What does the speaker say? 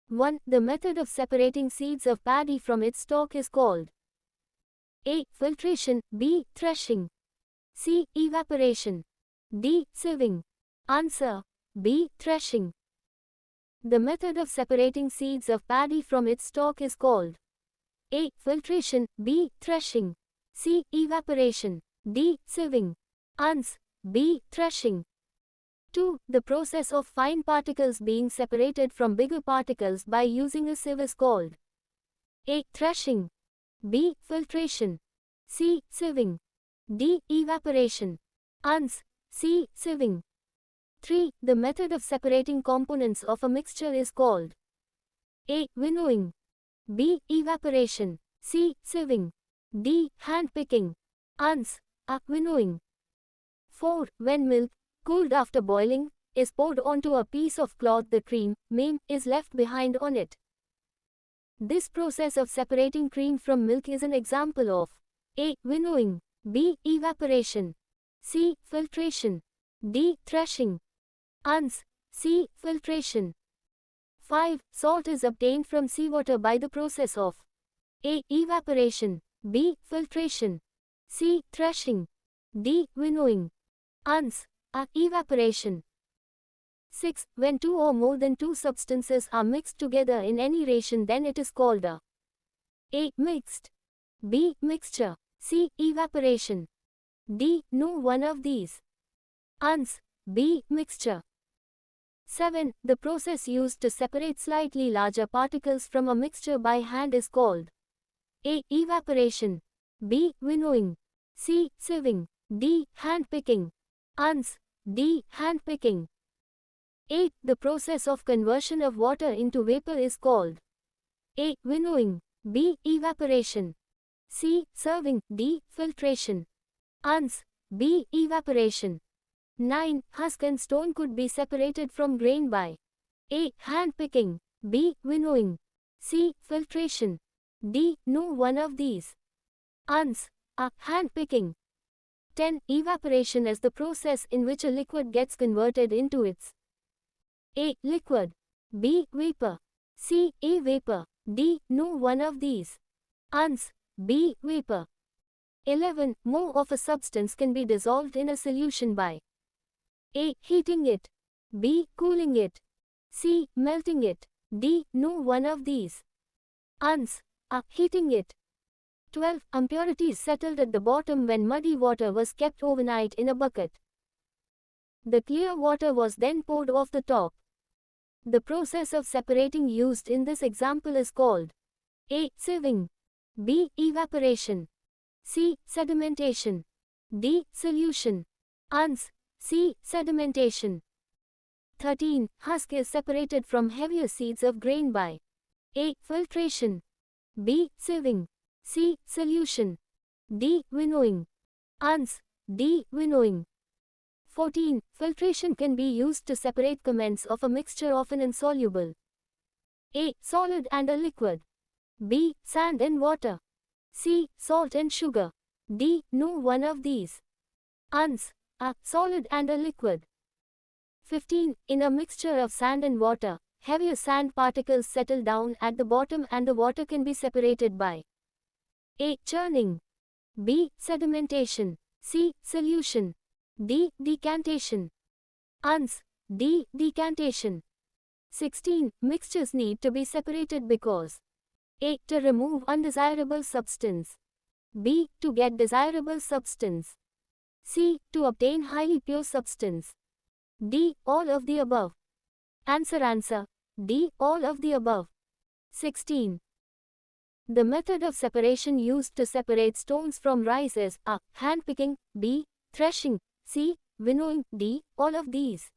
1. The method of separating seeds of paddy from its stalk is called A. Filtration, B. Threshing, C. Evaporation, D. Sieving. Answer: B. Threshing. The method of separating seeds of paddy from its stalk is called A. Filtration, B. Threshing, C. Evaporation, D. Sieving. Ans: B. Threshing. 2. The process of fine particles being separated from bigger particles by using a sieve is called A. Threshing, B. Filtration, C. Sieving, D. Evaporation. Ans: C. Sieving. 3. The method of separating components of a mixture is called A. Winnowing, B. Evaporation, C. Sieving, D. Hand-picking. Ans: A. Winnowing. 4. When milk, cooled after boiling, is poured onto a piece of cloth, the cream, is left behind on it. This process of separating cream from milk is an example of A. Winnowing, B. Evaporation, C. Filtration, D. Threshing. Ans: C. Filtration. 5. Salt is obtained from seawater by the process of A. Evaporation, B. Filtration, C. Threshing, D. Winnowing. Ans: A. Evaporation. 6. When two or more than two substances are mixed together in any ration, then it is called a Mixed, B. Mixture, C. Evaporation, D. No one of these. Ans: B. Mixture. 7. The process used to separate slightly larger particles from a mixture by hand is called A. Evaporation, B. Winnowing, C. Sieving, D. Hand-picking. Ans: D. Hand-picking. 8. The process of conversion of water into vapor is called A. Winnowing, B. Evaporation, C. Sieving, D. Filtration. Ans: B. Evaporation. 9. Husk and stone could be separated from grain by A. Hand-picking, B. Winnowing, C. Filtration, D. No one of these. Ans: A. Hand-picking. 10. Evaporation is the process in which a liquid gets converted into its A. Liquid, B. Vapor, C. A. Vapor, D. No one of these. Ans: B. Vapor. 11. More of a substance can be dissolved in a solution by A. Heating it, B. Cooling it, C. Melting it, D. No one of these. Ans: A. Heating it. 12. Impurities settled at the bottom when muddy water was kept overnight in a bucket. The clear water was then poured off the top. The process of separating used in this example is called A. Sieving, B. Evaporation, C. Sedimentation, D. Solution. Ans: C. Sedimentation. 13. Husk is separated from heavier seeds of grain by A. Filtration, B. Sieving, C. Solution, D. Winnowing. Ans: D. Winnowing. 14. Filtration can be used to separate comments of a mixture often insoluble. A. Solid and a liquid, B. Sand and water, C. Salt and sugar, D. No one of these. Ans: A. Solid and a liquid. 15. In a mixture of sand and water, heavier sand particles settle down at the bottom and the water can be separated by A. Churning, B. Sedimentation, C. Solution, D. Decantation. Ans: D. Decantation. 16. Mixtures need to be separated because A. To remove undesirable substance, B. To get desirable substance, C. To obtain highly pure substance, D. All of the above. Answer: D. All of the above. 16. The method of separation used to separate stones from rice is A. Hand-picking, B. Threshing, C. Winnowing, D. All of these.